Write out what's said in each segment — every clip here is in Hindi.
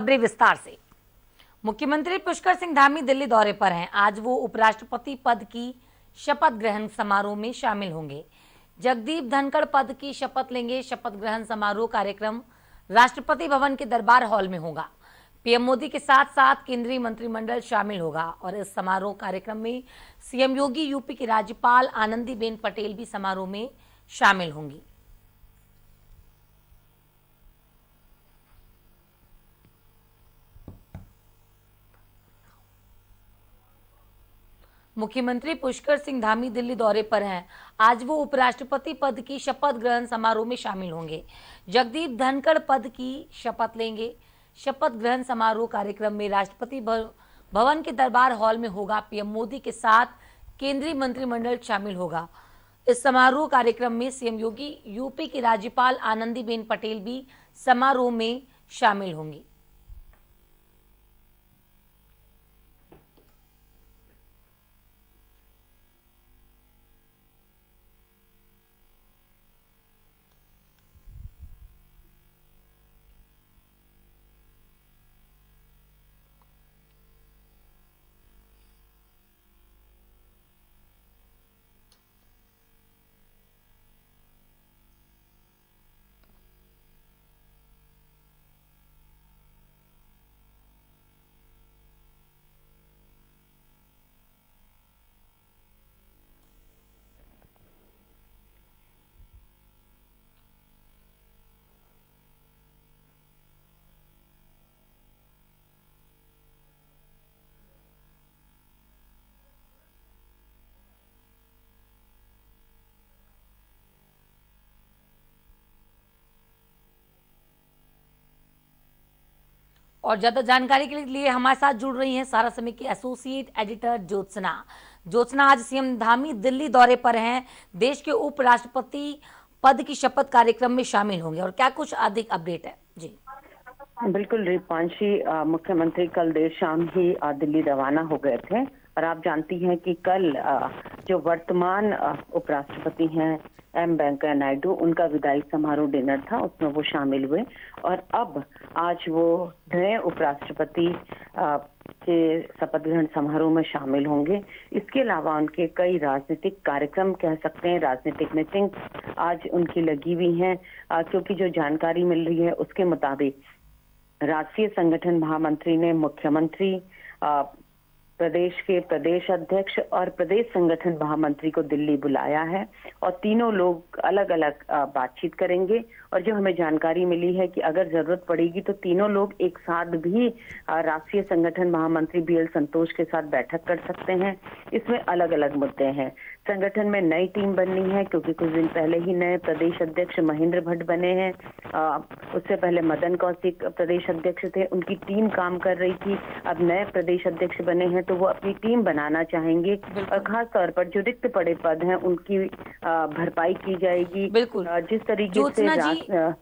खबरें विस्तार से। मुख्यमंत्री पुष्कर सिंह धामी दिल्ली दौरे पर हैं। आज वो उपराष्ट्रपति पद की शपथ ग्रहण समारोह में शामिल होंगे। जगदीप धनखड़ पद की शपथ लेंगे। शपथ ग्रहण समारोह कार्यक्रम राष्ट्रपति भवन के दरबार हॉल में होगा। पीएम मोदी के साथ साथ केंद्रीय मंत्रिमंडल शामिल होगा और इस समारोह कार्यक्रम में सीएम योगी, यूपी की राज्यपाल आनंदीबेन पटेल भी समारोह में शामिल होंगी। मुख्यमंत्री पुष्कर सिंह धामी दिल्ली दौरे पर हैं। आज वो उपराष्ट्रपति पद की शपथ ग्रहण समारोह में शामिल होंगे। जगदीप धनखड़ पद की शपथ लेंगे। शपथ ग्रहण समारोह कार्यक्रम में राष्ट्रपति भवन के दरबार हॉल में होगा। पीएम मोदी के साथ केंद्रीय मंत्रिमंडल शामिल होगा। इस समारोह कार्यक्रम में सीएम योगी, यूपी की राज्यपाल आनंदीबेन पटेल भी समारोह में शामिल होंगी। और ज्यादा जानकारी के लिए हमारे साथ जुड़ रही हैं सारा समय की एसोसिएट एडिटर ज्योत्सना। ज्योत्सना, आज सीएम धामी दिल्ली दौरे पर हैं। देश के उपराष्ट्रपति पद की शपथ कार्यक्रम में शामिल होंगे और क्या कुछ अधिक अपडेट है? जी बिल्कुल रिपांशी, मुख्यमंत्री कल देर शाम ही दिल्ली रवाना हो गए थे और आप जानती हैं कि कल जो वर्तमान उपराष्ट्रपति हैं एम वेंकैया नायडू, उनका विदाई समारोह डिनर था, उसमें वो शामिल हुए और अब आज वो नए उपराष्ट्रपति के शपथ ग्रहण समारोह में शामिल होंगे। इसके अलावा उनके कई राजनीतिक कार्यक्रम, कह सकते हैं राजनीतिक मीटिंग आज उनकी लगी हुई हैं, क्योंकि जो जानकारी मिल रही है उसके मुताबिक राष्ट्रीय संगठन महामंत्री ने मुख्यमंत्री, प्रदेश के प्रदेश अध्यक्ष और प्रदेश संगठन महामंत्री को दिल्ली बुलाया है और तीनों लोग अलग अलग बातचीत करेंगे। और जो हमें जानकारी मिली है कि अगर जरूरत पड़ेगी तो तीनों लोग एक साथ भी राष्ट्रीय संगठन महामंत्री बीएल संतोष के साथ बैठक कर सकते हैं। इसमें अलग अलग मुद्दे हैं। संगठन में नई टीम बननी है, क्योंकि कुछ दिन पहले ही नए प्रदेश अध्यक्ष महेंद्र भट्ट बने हैं। उससे पहले मदन कौशिक प्रदेश अध्यक्ष थे, उनकी टीम काम कर रही थी। अब नए प्रदेश अध्यक्ष बने हैं तो वो अपनी टीम बनाना चाहेंगे और खास तौर पर जो रिक्त पड़े पद हैं उनकी भरपाई की जाएगी। जिस तरीके से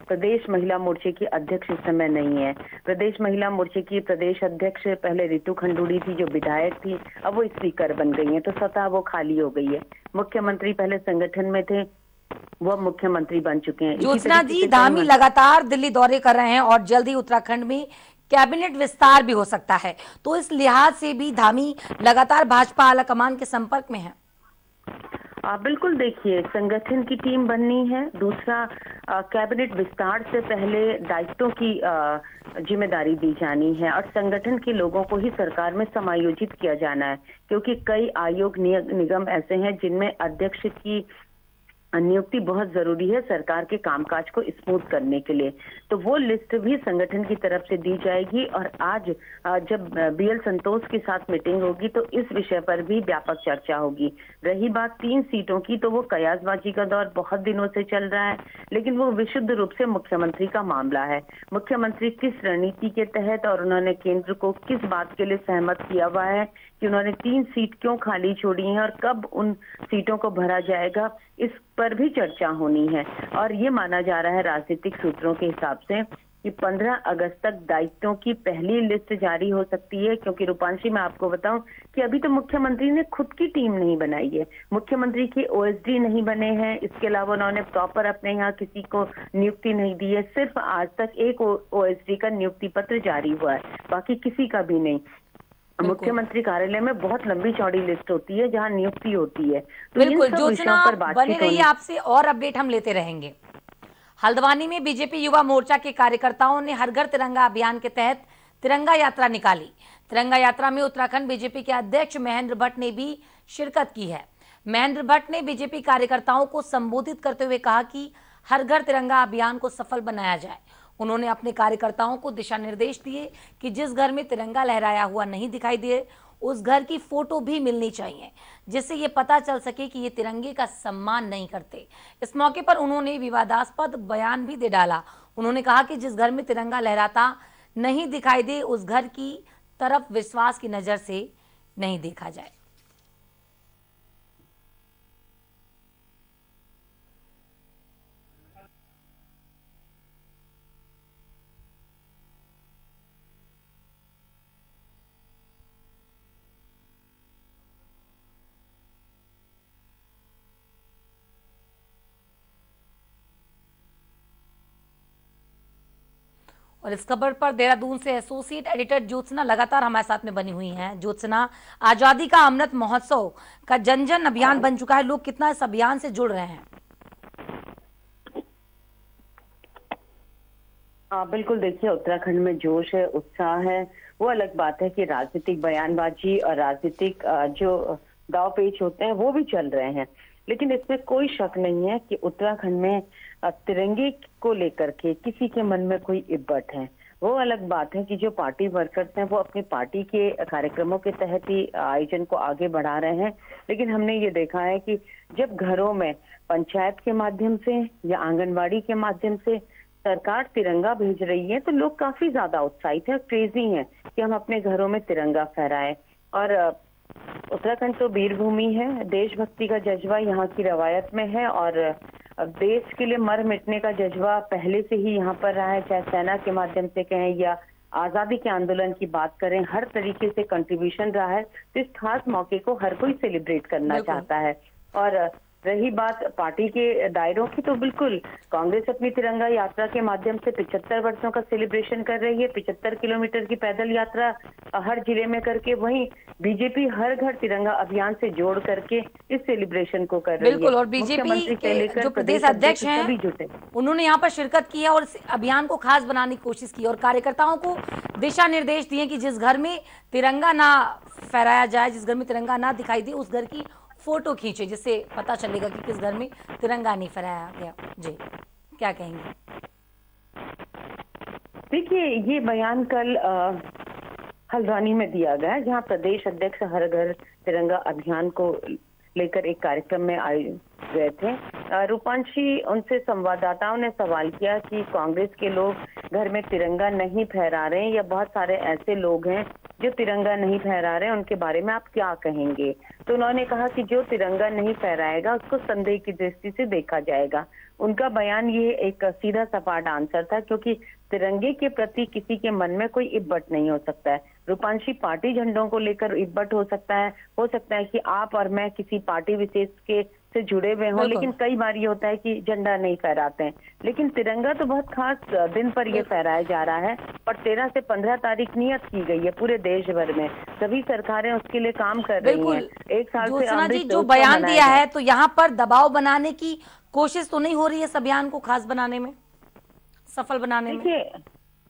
प्रदेश महिला मोर्चे की अध्यक्ष इस समय नहीं है, प्रदेश महिला मोर्चे की प्रदेश अध्यक्ष पहले रितु खंडूड़ी थी जो विधायक थी, अब वो स्पीकर बन गई है, तो सत्ता वो खाली हो गई है। मुख्यमंत्री पहले संगठन में थे, वो मुख्यमंत्री बन चुके हैं। ज्योत्सना जी, धामी लगातार दिल्ली दौरे कर रहे हैं और जल्द ही उत्तराखंड में कैबिनेट विस्तार भी हो सकता है, तो इस लिहाज से भी धामी लगातार भाजपा आलाकमान के संपर्क में है। बिल्कुल, देखिए संगठन की टीम बननी है। दूसरा, कैबिनेट विस्तार से पहले दायित्वों की जिम्मेदारी दी जानी है और संगठन के लोगों को ही सरकार में समायोजित किया जाना है, क्योंकि कई आयोग निगम ऐसे हैं जिनमें अध्यक्ष की नियुक्ति बहुत जरूरी है सरकार के कामकाज को स्मूथ करने के लिए। तो वो लिस्ट भी संगठन की तरफ से दी जाएगी और आज जब बीएल संतोष के साथ मीटिंग होगी तो इस विषय पर भी व्यापक चर्चा होगी। रही बात 3 सीटों की, तो वो कयासबाजी का दौर बहुत दिनों से चल रहा है, लेकिन वो विशुद्ध रूप से मुख्यमंत्री का मामला है। मुख्यमंत्री किस रणनीति के तहत और उन्होंने केंद्र को किस बात के लिए सहमत किया हुआ है कि उन्होंने 3 सीट क्यों खाली छोड़ी हैं और कब उन सीटों को भरा जाएगा, इस पर भी चर्चा होनी है। और ये माना जा रहा है राजनीतिक सूत्रों के हिसाब से कि कि 15 अगस्त तक दायित्वों की पहली लिस्ट जारी हो सकती है, क्योंकि रूपांशी मैं आपको बताऊं कि अभी तो मुख्यमंत्री ने खुद की टीम नहीं बनाई है, मुख्यमंत्री के ओएसडी नहीं बने हैं, इसके अलावा उन्होंने प्रॉपर अपने यहाँ किसी को नियुक्ति नहीं दी है, सिर्फ आज तक एक ओएसडी का नियुक्ति पत्र जारी हुआ है, बाकी किसी का भी नहीं। मुख्यमंत्री कार्यालय में बहुत लंबी चौड़ी लिस्ट होती है जहां नियुक्ति होती है, तो इन बिल्कुल सब ज्योत्सना, विषयों पर आप बने बातचीत रहिए, होनी। आपसे और अपडेट हम लेते रहेंगे। हल्द्वानी में बीजेपी युवा मोर्चा के कार्यकर्ताओं ने हर घर तिरंगा अभियान के तहत तिरंगा यात्रा निकाली। तिरंगा यात्रा में उत्तराखंड बीजेपी के अध्यक्ष महेंद्र भट्ट ने भी शिरकत की है। महेंद्र भट्ट ने बीजेपी कार्यकर्ताओं को संबोधित करते हुए कहा कि हर घर तिरंगा अभियान को सफल बनाया जाए। उन्होंने अपने कार्यकर्ताओं को दिशा निर्देश दिए कि जिस घर में तिरंगा लहराया हुआ नहीं दिखाई दे उस घर की फोटो भी मिलनी चाहिए, जिससे ये पता चल सके कि ये तिरंगे का सम्मान नहीं करते। इस मौके पर उन्होंने विवादास्पद बयान भी दे डाला। उन्होंने कहा कि जिस घर में तिरंगा लहराता नहीं दिखाई दे उस घर की तरफ विश्वास की नजर से नहीं देखा जाए। और इस खबर पर देहरादून से एसोसिएट एडिटर ज्योत्सना लगातार हमारे साथ में बनी हुई हैं। ज्योत्सना, आजादी का अमृत महोत्सव का जन जन अभियान बन चुका है, लोग कितना इस अभियान से जुड़ रहे हैं? बिल्कुल, देखिए उत्तराखंड में जोश है, उत्साह है। वो अलग बात है कि राजनीतिक बयानबाजी और राजनीतिक जो दाव पेच होते हैं वो भी चल रहे हैं, लेकिन इसमें कोई शक नहीं है कि उत्तराखंड में तिरंगे को लेकर के किसी के मन में कोई इब्बत है। वो अलग बात है कि जो पार्टी वर्कर्स हैं वो अपनी पार्टी के कार्यक्रमों के तहत ही आयोजन को आगे बढ़ा रहे हैं, लेकिन हमने ये देखा है कि जब घरों में पंचायत के माध्यम से या आंगनबाड़ी के माध्यम से सरकार तिरंगा भेज रही है तो लोग काफी ज्यादा उत्साहित हैं, क्रेजी हैं कि हम अपने घरों में तिरंगा फहराएं। और उत्तराखंड तो वीर भूमि है, देशभक्ति का जज्बा यहाँ की रवायत में है और देश के लिए मर मिटने का जज्बा पहले से ही यहाँ पर रहा है, चाहे सेना के माध्यम से कहें या आजादी के आंदोलन की बात करें, हर तरीके से कंट्रीब्यूशन रहा है। तो इस खास मौके को हर कोई सेलिब्रेट करना चाहता है। और रही बात पार्टी के दायरों की, तो बिल्कुल कांग्रेस अपनी तिरंगा यात्रा के माध्यम से 75 वर्षों का सेलिब्रेशन कर रही है, 75 किलोमीटर की पैदल यात्रा हर जिले में करके, वहीं बीजेपी हर घर तिरंगा अभियान से जोड़ करके इस सेलिब्रेशन को कर रही है। बिल्कुल, और बीजेपी के जो प्रदेश अध्यक्ष हैं उन्होंने यहाँ पर शिरकत की है और अभियान को खास बनाने की कोशिश की और कार्यकर्ताओं को दिशा निर्देश दिए कि जिस घर में तिरंगा ना फहराया जाए, जिस घर में तिरंगा ना दिखाई दे उस घर की फोटो खींचे, जिससे पता चलेगा कि किस घर में तिरंगा नहीं फहराया गया। जी, क्या कहेंगे? देखिए, ये बयान कल हल्द्वानी में दिया गया, जहां प्रदेश अध्यक्ष हर घर तिरंगा अभियान को लेकर एक कार्यक्रम में आए गए थे। रूपांशी, उनसे संवाददाताओं ने सवाल किया कि कांग्रेस के लोग घर में तिरंगा नहीं फहरा रहे हैं या बहुत सारे ऐसे लोग हैं जो तिरंगा नहीं फहरा रहे हैं, उनके बारे में आप क्या कहेंगे? तो उन्होंने कहा कि जो तिरंगा नहीं फहराएगा उसको संदेह की दृष्टि से देखा जाएगा। उनका बयान ये एक सीधा सपाट आंसर था, क्योंकि तिरंगे के प्रति किसी के मन में कोई इब्बत नहीं हो सकता है। रूपांशी, पार्टी झंडों को लेकर इब्बत हो सकता है कि आप और मैं किसी पार्टी विशेष के से जुड़े हुए हों, लेकिन कई बार ये होता है कि झंडा नहीं फहराते हैं, लेकिन तिरंगा तो बहुत खास दिन पर ये फहराया जा रहा है और 13 से 15 तारीख नियत की गई है पूरे देश भर में। सभी सरकारें उसके लिए काम कर रही हैं। एक साल से जो बयान दिया है, तो यहाँ पर दबाव बनाने की कोशिश तो नहीं हो रही है इस अभियान को खास बनाने में, सफल बनाने में?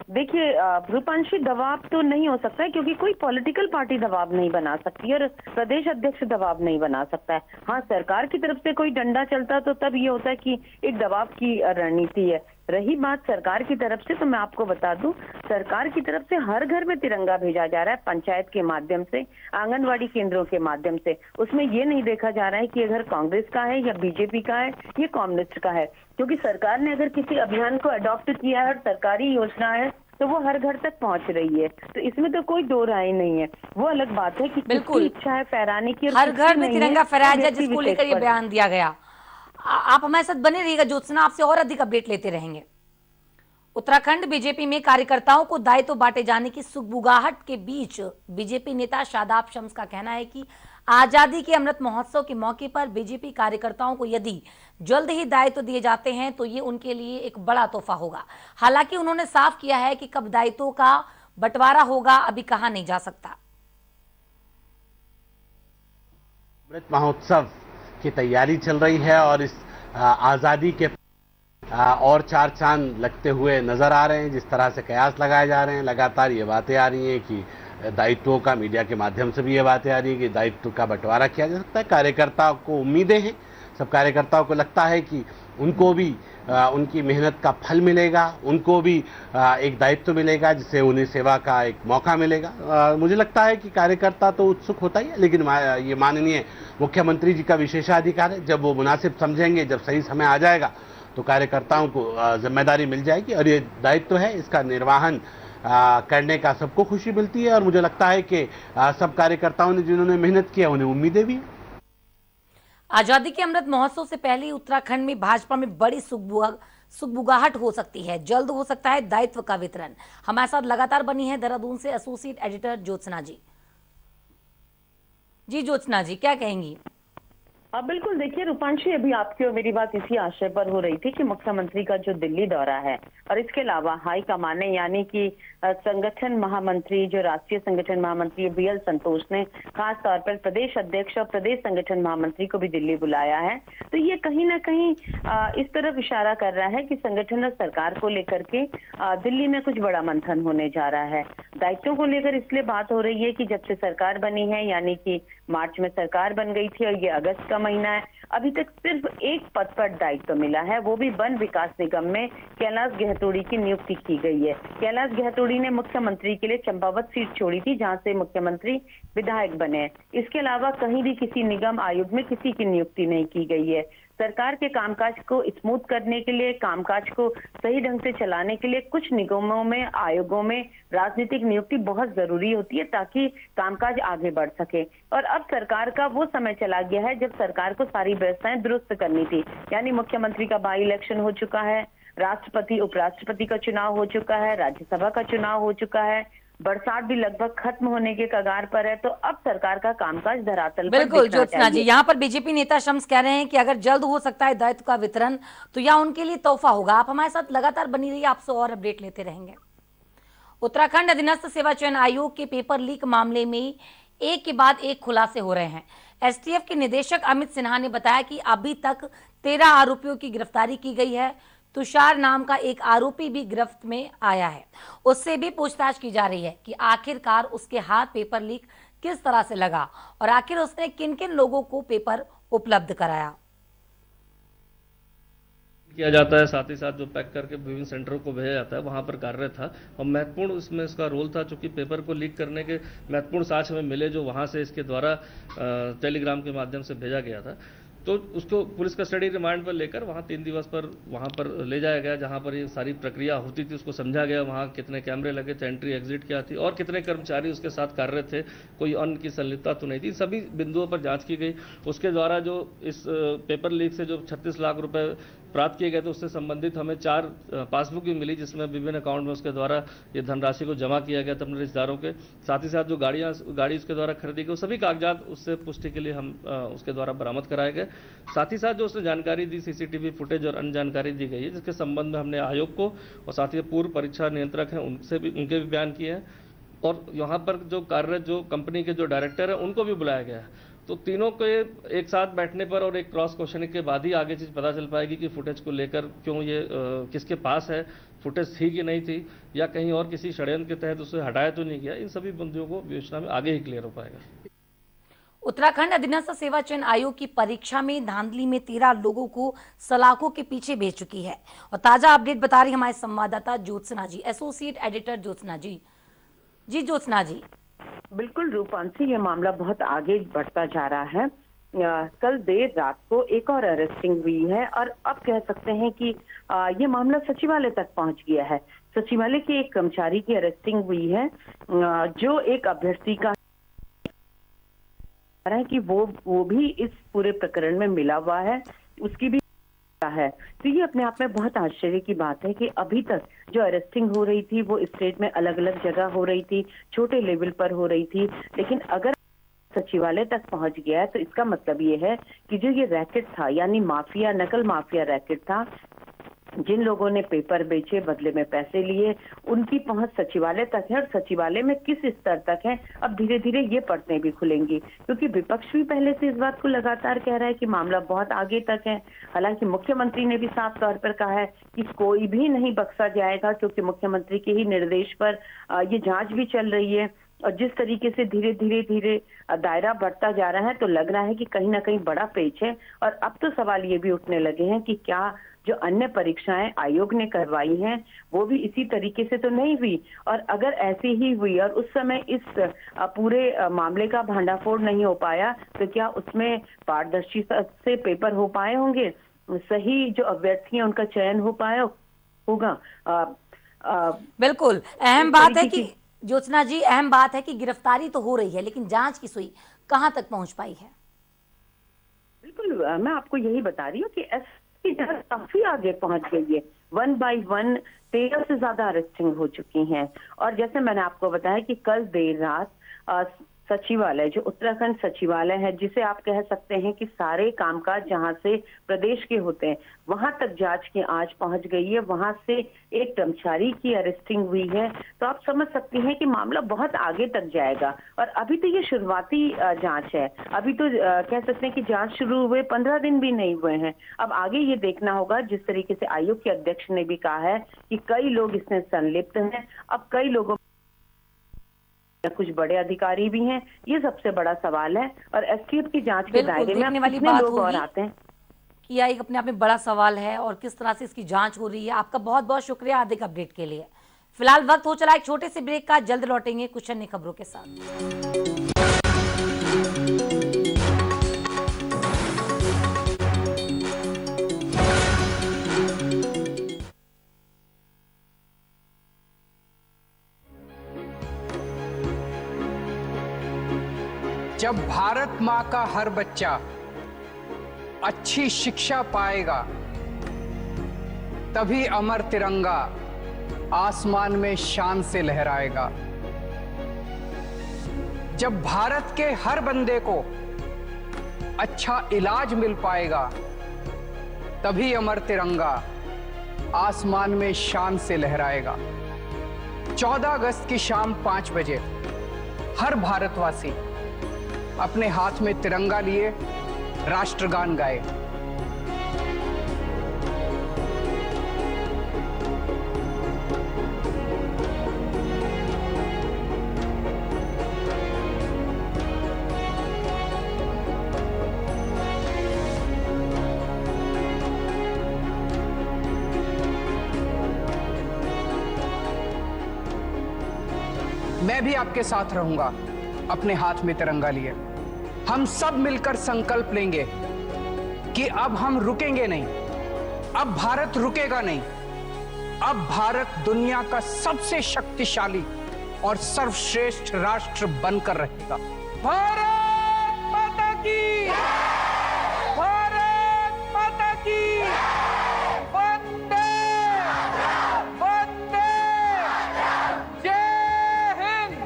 देखिए रूपांशी, दबाव तो नहीं हो सकता है, क्योंकि कोई पॉलिटिकल पार्टी दबाव नहीं बना सकती और प्रदेश अध्यक्ष दबाव नहीं बना सकता है। हाँ, सरकार की तरफ से कोई डंडा चलता तो तब ये होता है कि एक दबाव की रणनीति है। रही बात सरकार की तरफ से, तो मैं आपको बता दूं, सरकार की तरफ से हर घर में तिरंगा भेजा जा रहा है, पंचायत के माध्यम से, आंगनवाड़ी केंद्रों के माध्यम से। उसमें ये नहीं देखा जा रहा है कि अगर कांग्रेस का है या बीजेपी का है या कम्युनिस्ट का है, क्योंकि सरकार ने अगर किसी अभियान को अडॉप्ट किया है और सरकारी योजना है तो वो हर घर तक पहुंच रही है, तो इसमें तो कोई दो राय नहीं है। वो अलग बात है कि किसकी इच्छा है फहराने की, हर घर में तिरंगा फहराया जाए, जिसको लेकर ये बयान दिया गया। आप हमारे साथ बने रहिएगा ज्योत्सना, आपसे और अधिक अपडेट लेते रहेंगे। उत्तराखंड बीजेपी में कार्यकर्ताओं को दायित्व बांटे जाने की सुगबुगाहट के बीच बीजेपी नेता शादाब शम्स का कहना है कि आजादी के अमृत महोत्सव के मौके पर बीजेपी कार्यकर्ताओं को यदि जल्द ही दायित्व दिए जाते हैं तो ये उनके लिए एक बड़ा तोहफा होगा। हालांकि उन्होंने साफ किया है कि कब दायित्वों का बंटवारा होगा अभी कहा नहीं जा सकता। अमृत महोत्सव की तैयारी चल रही है और इस आजादी के और चार चांद लगते हुए नजर आ रहे हैं। जिस तरह से कयास लगाए जा रहे हैं, लगातार ये बातें आ रही हैं कि दायित्वों का, मीडिया के माध्यम से भी ये बातें आ रही है कि दायित्व का बंटवारा किया जा सकता है। कार्यकर्ताओं को उम्मीदें हैं, सब कार्यकर्ताओं को लगता है कि उनको भी उनकी मेहनत का फल मिलेगा, उनको भी एक दायित्व मिलेगा जिससे उन्हें सेवा का एक मौका मिलेगा। मुझे लगता है कि कार्यकर्ता तो उत्सुक होता ही है, लेकिन ये माननीय मुख्यमंत्री जी का विशेषाधिकार है। जब वो मुनासिब समझेंगे, जब सही समय आ जाएगा तो कार्यकर्ताओं को जिम्मेदारी मिल जाएगी और ये दायित्व है, इसका निर्वहन करने का सबको खुशी मिलती है। और मुझे लगता है कि सब कार्यकर्ताओं ने जिन्होंने मेहनत किया उन्हें उम्मीदें भी हैं। आजादी के अमृत महोत्सव से पहले ही उत्तराखंड में भाजपा में बड़ी सुगबुगाहट हो सकती है। जल्द हो सकता है दायित्व का वितरण। हमारे साथ लगातार बनी है देहरादून से एसोसिएट एडिटर ज्योत्सना जी। ज्योत्सना जी, क्या कहेंगी? बिल्कुल, देखिए रूपांशी, अभी आपकी और मेरी बात इसी आशय पर हो रही थी कि मुख्यमंत्री का जो दिल्ली दौरा है और इसके अलावा हाई कमान ने यानी कि संगठन महामंत्री, जो राष्ट्रीय संगठन महामंत्री BL संतोष ने खास तौर पर प्रदेश अध्यक्ष और प्रदेश संगठन महामंत्री को भी दिल्ली बुलाया है, तो ये कहीं ना कहीं इस तरफ इशारा कर रहा है कि संगठन और सरकार को लेकर के दिल्ली में कुछ बड़ा मंथन होने जा रहा है। दायित्वों को लेकर इसलिए बात हो रही है कि जब से सरकार बनी है, यानी कि मार्च में सरकार बन गई थी और ये अगस्त का महीना है, अभी तक सिर्फ एक पद पर दायित्व मिला है, वो भी वन विकास निगम में कैलाश गहतोड़ी की नियुक्ति की गई है। कैलाश गहतोड़ी ने मुख्यमंत्री के लिए चंपावत सीट छोड़ी थी, जहां से मुख्यमंत्री विधायक बने हैं। इसके अलावा कहीं भी किसी निगम आयोग में किसी की नियुक्ति नहीं की गई है। सरकार के कामकाज को स्मूथ करने के लिए, कामकाज को सही ढंग से चलाने के लिए कुछ निगमों में, आयोगों में राजनीतिक नियुक्ति बहुत जरूरी होती है ताकि कामकाज आगे बढ़ सके। और अब सरकार का वो समय चला गया है जब सरकार को सारी व्यवस्थाएं दुरुस्त करनी थी, यानी मुख्यमंत्री का बाई इलेक्शन हो चुका है, राष्ट्रपति उपराष्ट्रपति का चुनाव हो चुका है, राज्यसभा का चुनाव हो चुका है, बरसात भी लगभग खत्म होने के कगार पर है, तो अब सरकार का कामकाज धरातल पर बिल्कुल ज्योत्सना जी, यहाँ पर बीजेपी नेता शम्स कह रहे हैं कि अगर जल्द हो सकता है दायित्व का वितरण तो यह उनके लिए तोहफा होगा। आप हमारे साथ लगातार बनी रहिए, आपसे और अपडेट लेते रहेंगे। उत्तराखंड अधीनस्थ सेवा चयन आयोग के पेपर लीक मामले में एक के बाद एक खुलासे हो रहे हैं। एसटीएफ के निदेशक अमित सिन्हा ने बताया कि अभी तक 13 आरोपियों की गिरफ्तारी की गई है। तुषार नाम का एक आरोपी भी गिरफ्त में आया है, उससे भी पूछताछ की जा रही है कि आखिरकार उसके हाथ पेपर लीक किस तरह से लगा और आखिर उसने किन किन लोगों को पेपर उपलब्ध कराया। किया जाता है, साथ ही साथ जो पैक करके विभिन्न सेंटरों को भेजा जाता है, वहां पर कार्यरत था और महत्वपूर्ण इसमें इसका रोल था, चूंकि पेपर को लीक करने के महत्वपूर्ण साक्ष्य हमें मिले जो वहां से इसके द्वारा टेलीग्राम के माध्यम से भेजा गया था। तो उसको पुलिस कस्टडी रिमांड पर लेकर वहाँ 3 दिवस पर वहाँ पर ले जाया गया, जहाँ पर ये सारी प्रक्रिया होती थी उसको समझा गया, वहाँ कितने कैमरे लगे थे, एंट्री एग्जिट क्या थी और कितने कर्मचारी उसके साथ कार्यरत थे, कोई अन्य की संलिप्तता तो नहीं थी। सभी बिंदुओं पर जांच की गई। उसके द्वारा जो इस पेपर लीक से जो 36 लाख रुपए प्राप्त किए गए थे उससे संबंधित हमें 4 पासबुक भी मिली, जिसमें विभिन्न अकाउंट में उसके द्वारा ये धनराशि को जमा किया गया था अपने रिश्तेदारों के। साथ ही साथ जो गाड़ी उसके द्वारा खरीदी गई, सभी कागजात उससे पुष्टि के लिए हम उसके द्वारा बरामद कराए गए। साथ ही साथ जो उसने जानकारी दी, सीसीटीवी फुटेज और अन्य जानकारी दी गई है, जिसके संबंध में हमने आयोग को और साथ ही पूर्व परीक्षा नियंत्रक हैं उनसे भी, उनके भी बयान किए हैं और यहाँ पर जो कार्यरत जो कंपनी के जो डायरेक्टर है उनको भी बुलाया गया है। तो तीनों के एक साथ बैठने पर और एक क्रॉस क्वेश्चनिंग के बाद ही आगे चीज पता चल पाएगी कि फुटेज को लेकर क्यों ये किसके पास है, फुटेज थी कि नहीं थी, या कहीं और किसी षड्यंत्र के तहत उसे हटाया तो नहीं गया। इन सभी बिंदुओं को विवेचना में आगे ही क्लियर हो पाएगा। उत्तराखंड अधीनस्थ सेवा चयन आयोग की परीक्षा में धांधली में 13 लोगों को सलाखों के पीछे भेज चुकी है और ताजा अपडेट बता रही हमारे संवाददाता ज्योत्सना जी, एसोसिएट एडिटर ज्योत्सना जी। ज्योत्सना जी। बिल्कुल रूपांशी, ये मामला बहुत आगे बढ़ता जा रहा है। कल देर रात को एक और अरेस्टिंग हुई है और अब कह सकते हैं कि ये मामला सचिवालय तक पहुंच गया है। सचिवालय के एक कर्मचारी की अरेस्टिंग हुई है जो एक अभ्यर्थी का है कि वो भी इस पूरे प्रकरण में मिला हुआ है, उसकी भी है। तो ये अपने आप में बहुत आश्चर्य की बात है कि अभी तक जो अरेस्टिंग हो रही थी वो स्टेट में अलग अलग जगह हो रही थी, छोटे लेवल पर हो रही थी, लेकिन अगर सचिवालय तक पहुंच गया है तो इसका मतलब ये है कि जो ये रैकेट था, यानी माफिया, नकल माफिया रैकेट था, जिन लोगों ने पेपर बेचे, बदले में पैसे लिए, उनकी पहुंच सचिवालय तक है। और सचिवालय में किस स्तर तक है, अब धीरे धीरे ये परतें भी खुलेंगी, क्योंकि विपक्ष भी पहले से इस बात को लगातार कह रहा है कि मामला बहुत आगे तक है। हालांकि मुख्यमंत्री ने भी साफ तौर पर कहा है कि कोई भी नहीं बख्शा जाएगा, क्योंकि मुख्यमंत्री के ही निर्देश पर ये जांच भी चल रही है। और जिस तरीके से धीरे धीरे दायरा बढ़ता जा रहा है, तो लग रहा है कि कहीं ना कहीं बड़ा पेच है। और अब तो सवाल ये भी उठने लगे हैं कि क्या जो अन्य परीक्षाएं आयोग ने करवाई हैं वो भी इसी तरीके से तो नहीं हुई, और अगर ऐसी ही हुई और उस समय इस पूरे मामले का भांडाफोड़ नहीं हो पाया, तो क्या उसमें पारदर्शी से पेपर हो पाए होंगे, सही जो अभ्यर्थी हैं उनका चयन हो पाया होगा। बिल्कुल अहम बात है कि ज्योत्सना जी, अहम बात है कि गिरफ्तारी तो हो रही है, लेकिन जांच की सुई कहां तक पहुंच पाई है? बिल्कुल, मैं आपको यही बता रही हूँ कि की जांच काफी आगे पहुंच गई है। 1 बाय 1 13 से ज्यादा अरेस्टिंग हो चुकी हैं। और जैसे मैंने आपको बताया कि कल देर रात सचिवालय, जो उत्तराखंड सचिवालय है, जिसे आप कह सकते हैं कि सारे कामकाज जहां से प्रदेश के होते हैं, वहां तक जांच की आंच पहुंच गई है। वहां से एक कर्मचारी की अरेस्टिंग हुई है। तो आप समझ सकती हैं कि मामला बहुत आगे तक जाएगा। और अभी तो ये शुरुआती जांच है, अभी तो कह सकते हैं कि जांच शुरू हुए 15 दिन भी नहीं हुए हैं। अब आगे ये देखना होगा, जिस तरीके से आयोग के अध्यक्ष ने भी कहा है कि कई लोग इसमें संलिप्त हैं, अब कई लोगों कुछ बड़े अधिकारी भी हैं, ये सबसे बड़ा सवाल है। और एसटीएफ की जांच के दायरे में कितने लोग और आते हैं, यह एक अपने आप में बड़ा सवाल है, और किस तरह से इसकी जांच हो रही है। आपका बहुत बहुत शुक्रिया अधिक अपडेट के लिए। फिलहाल वक्त हो चला एक छोटे से ब्रेक का, जल्द लौटेंगे कुछ अन्य खबरों के साथ। जब भारत माँ का हर बच्चा अच्छी शिक्षा पाएगा, तभी अमर तिरंगा आसमान में शान से लहराएगा। जब भारत के हर बंदे को अच्छा इलाज मिल पाएगा, तभी अमर तिरंगा आसमान में शान से लहराएगा। 14 अगस्त की शाम 5 बजे हर भारतवासी अपने हाथ में तिरंगा लिए राष्ट्रगान गाए। मैं भी आपके साथ रहूंगा अपने हाथ में तिरंगा लिए। हम सब मिलकर संकल्प लेंगे कि अब हम रुकेंगे नहीं, अब भारत रुकेगा नहीं, अब भारत दुनिया का सबसे शक्तिशाली और सर्वश्रेष्ठ राष्ट्र बनकर रहेगा। भारत माता की, भारत माता की, वंदे वंदे, जय हिंद।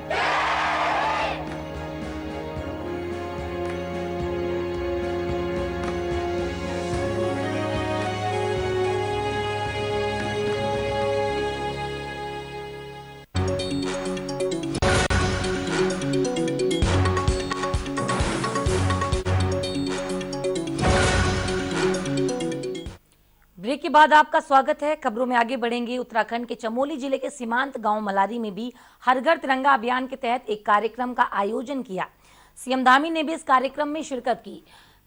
ब्रेक के बाद आपका स्वागत है। खबरों में आगे बढ़ेंगे। उत्तराखंड के चमोली जिले के सीमांत गांव मलारी में भी हर घर तिरंगा अभियान के तहत एक कार्यक्रम का आयोजन किया। सीएम धामी ने भी इस कार्यक्रम में शिरकत की।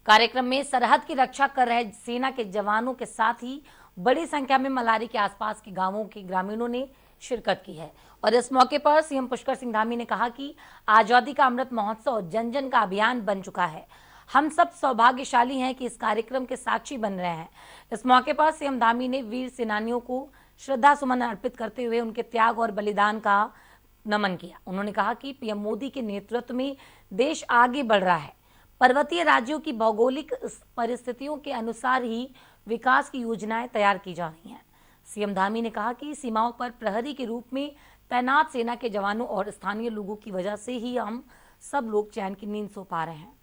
कार्यक्रम में सरहद की रक्षा कर रहे सेना के जवानों के साथ ही बड़ी संख्या में मलारी के आसपास के गांवों के ग्रामीणों ने शिरकत की है। और इस मौके पर सीएम पुष्कर सिंह धामी ने कहा कि आजादी का अमृत महोत्सव जन जन का अभियान बन चुका है। हम सब सौभाग्यशाली हैं कि इस कार्यक्रम के साक्षी बन रहे हैं। इस मौके पर सीएम धामी ने वीर सेनानियों को श्रद्धा सुमन अर्पित करते हुए उनके त्याग और बलिदान का नमन किया। उन्होंने कहा कि पीएम मोदी के नेतृत्व में देश आगे बढ़ रहा है। पर्वतीय राज्यों की भौगोलिक परिस्थितियों के अनुसार ही विकास की योजनाएं तैयार की जा रही हैं। सीएम धामी ने कहा कि सीमाओं पर प्रहरी के रूप में तैनात सेना के जवानों और स्थानीय लोगों की वजह से ही हम सब लोग चैन की नींद सो पा रहे हैं।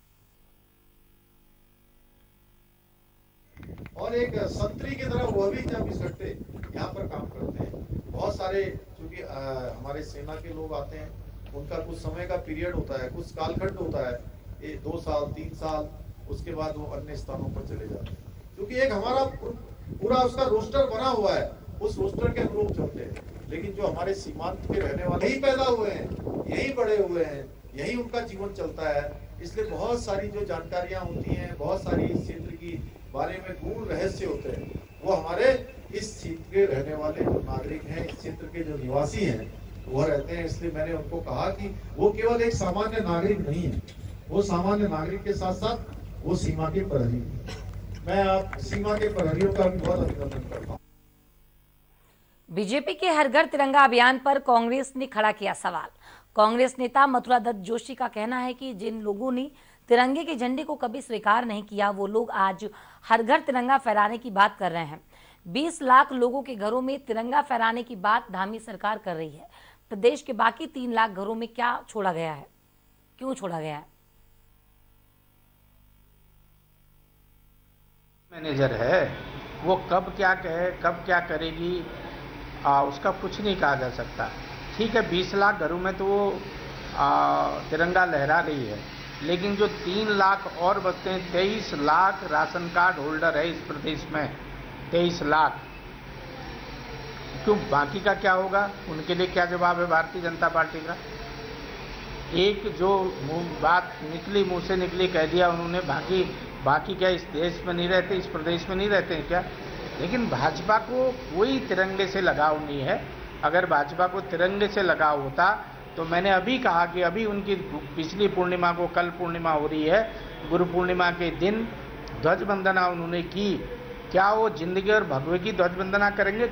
और एक संतरी की तरह वह भी जब इकट्ठे यहाँ पर काम करते हैं। बहुत सारे चूंकि हमारे सेना के लोग आते हैं, उनका कुछ समय का पीरियड होता है, कुछ कालखंड होता है, 2 साल 3 साल, उसके बाद वो अन्य स्थानों पर चले जाते हैं। क्योंकि एक हमारा पूरा उसका रोस्टर बना हुआ है, उस रोस्टर के अनुरूप चलते हैं। लेकिन जो हमारे सीमांत के रहने वाले यही पैदा हुए हैं, यही बड़े हुए हैं, यही उनका जीवन चलता है, इसलिए बहुत सारी जो जानकारियां होती हैं, बहुत सारी इस क्षेत्र की बारे में गूढ़ रहस्य होते हैं, वो हमारे इस क्षेत्र के रहने वाले जो नागरिक हैं, इस क्षेत्र के जो निवासी हैं, वो रहते हैं। इसलिए मैंने उनको कहा कि वो केवल एक सामान्य नागरिक नहीं है, वो सामान्य नागरिक के साथ साथ वो सीमा के प्रहरी हैं। मैं आप सीमा के प्रहरियों का भी बहुत अभिनंदन करता हूँ। बीजेपी के हर घर तिरंगा अभियान पर कांग्रेस ने खड़ा किया सवाल। कांग्रेस नेता मथुरा दत्त जोशी का कहना है कि जिन लोगों ने तिरंगे के झंडे को कभी स्वीकार नहीं किया, वो लोग आज हर घर तिरंगा फहराने की बात कर रहे हैं। 20 लाख लोगों के घरों में तिरंगा फहराने की बात धामी सरकार कर रही है। प्रदेश के बाकी 3 लाख घरों में क्या छोड़ा गया है, क्यों छोड़ा गया है? मैनेजर है, वो कब क्या कहे, कब क्या करेगी, उसका कुछ नहीं कहा जा सकता। ठीक है, 20 लाख घरों में तो वो तिरंगा लहरा रही है, लेकिन जो 3 लाख और बचते हैं, 23 लाख राशन कार्ड होल्डर है इस प्रदेश में, 23 लाख, क्यों बाकी का क्या होगा? उनके लिए क्या जवाब है भारतीय जनता पार्टी का? एक जो बात निकली, मुंह से निकली, कह दिया उन्होंने, बाकी क्या इस देश में नहीं रहते, इस प्रदेश में नहीं रहते हैं क्या? लेकिन भाजपा को कोई तिरंगे से लगाव नहीं है। अगर भाजपा को तिरंगे से लगाव होता तो मैंने अभी कहा कि अभी उनकी पिछली पूर्णिमा को, कल पूर्णिमा हो रही है, गुरु पूर्णिमा के दिन ध्वज वंदना उन्होंने की। क्या वो जिंदगी और भगवे की ध्वज वंदना करेंगे?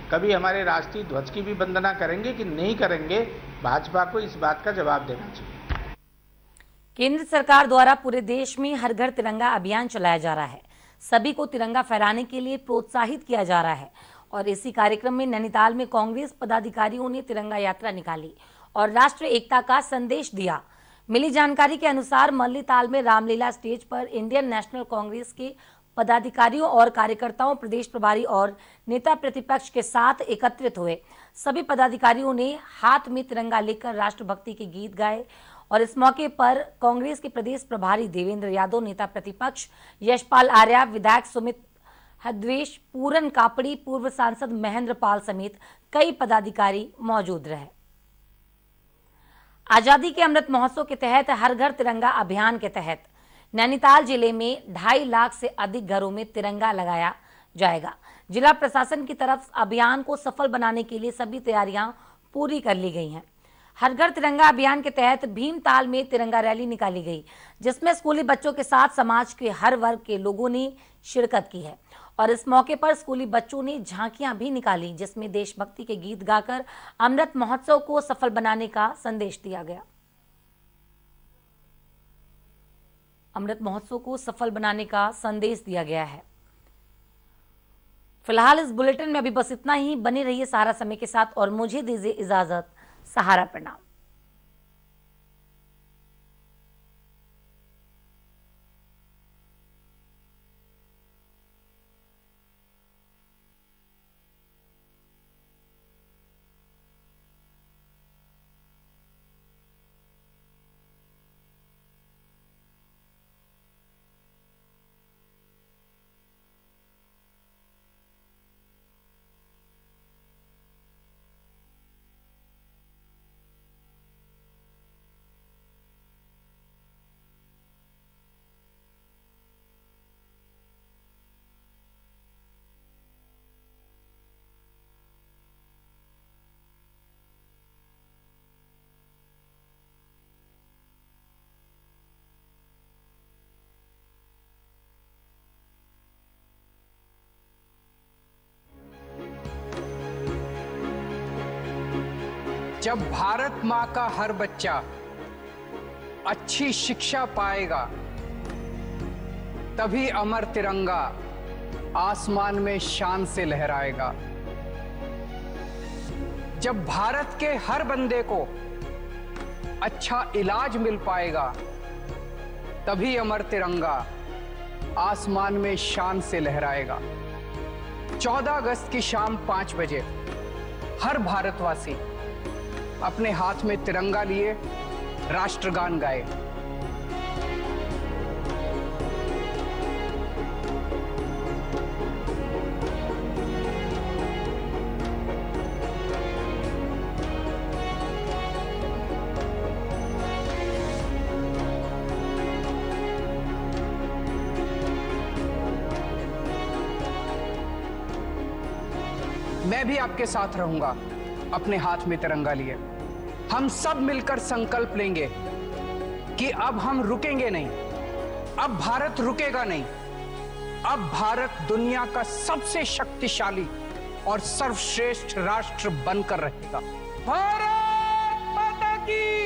कभी हमारे राष्ट्रीय ध्वज की भी वंदना करेंगे कि नहीं करेंगे? भाजपा को इस बात का जवाब देना चाहिए। केंद्र सरकार द्वारा पूरे देश में हर घर तिरंगा अभियान चलाया जा रहा है। सभी को तिरंगा फहराने के लिए प्रोत्साहित किया जा रहा है और इसी कार्यक्रम में नैनीताल में कांग्रेस पदाधिकारियों ने तिरंगा यात्रा निकाली और राष्ट्रीय एकता का संदेश दिया। मिली जानकारी के अनुसार मल्लीताल में रामलीला स्टेज पर इंडियन नेशनल कांग्रेस के पदाधिकारियों और कार्यकर्ताओं, प्रदेश प्रभारी और नेता प्रतिपक्ष के साथ एकत्रित हुए। सभी पदाधिकारियों ने हाथ में तिरंगा लेकर राष्ट्रभक्ति के गीत गाए और इस मौके पर कांग्रेस के प्रदेश प्रभारी देवेंद्र यादव, नेता प्रतिपक्ष यशपाल आर्या, विधायक सुमित हद्वेश, पूरन कापड़ी, पूर्व सांसद महेंद्र पाल समेत कई पदाधिकारी मौजूद रहे। आजादी के अमृत महोत्सव के तहत हर घर तिरंगा अभियान के तहत नैनीताल जिले में 2.5 लाख से अधिक घरों में तिरंगा लगाया जाएगा। जिला प्रशासन की तरफ अभियान को सफल बनाने के लिए सभी तैयारियां पूरी कर ली गई हैं। हर घर तिरंगा अभियान के तहत भीमताल में तिरंगा रैली निकाली गई, जिसमें स्कूली बच्चों के साथ समाज के हर वर्ग के लोगों ने शिरकत की है और इस मौके पर स्कूली बच्चों ने झांकियां भी निकाली, जिसमें देशभक्ति के गीत गाकर अमृत महोत्सव को सफल बनाने का संदेश दिया गया। अमृत महोत्सव को सफल बनाने का संदेश दिया गया है। फिलहाल इस बुलेटिन में अभी बस इतना ही। बने रहिए सहारा समय के साथ और मुझे दीजिए इजाजत। सहारा प्रणाम। जब भारत माँ का हर बच्चा अच्छी शिक्षा पाएगा, तभी अमर तिरंगा आसमान में शान से लहराएगा। जब भारत के हर बंदे को अच्छा इलाज मिल पाएगा, तभी अमर तिरंगा आसमान में शान से लहराएगा। 14 अगस्त की शाम 5 बजे हर भारतवासी अपने हाथ में तिरंगा लिए राष्ट्रगान गाए। मैं भी आपके साथ रहूंगा अपने हाथ में तिरंगा लिए। हम सब मिलकर संकल्प लेंगे कि अब हम रुकेंगे नहीं, अब भारत रुकेगा नहीं। अब भारत दुनिया का सबसे शक्तिशाली और सर्वश्रेष्ठ राष्ट्र बनकर रहेगा। भारत माता की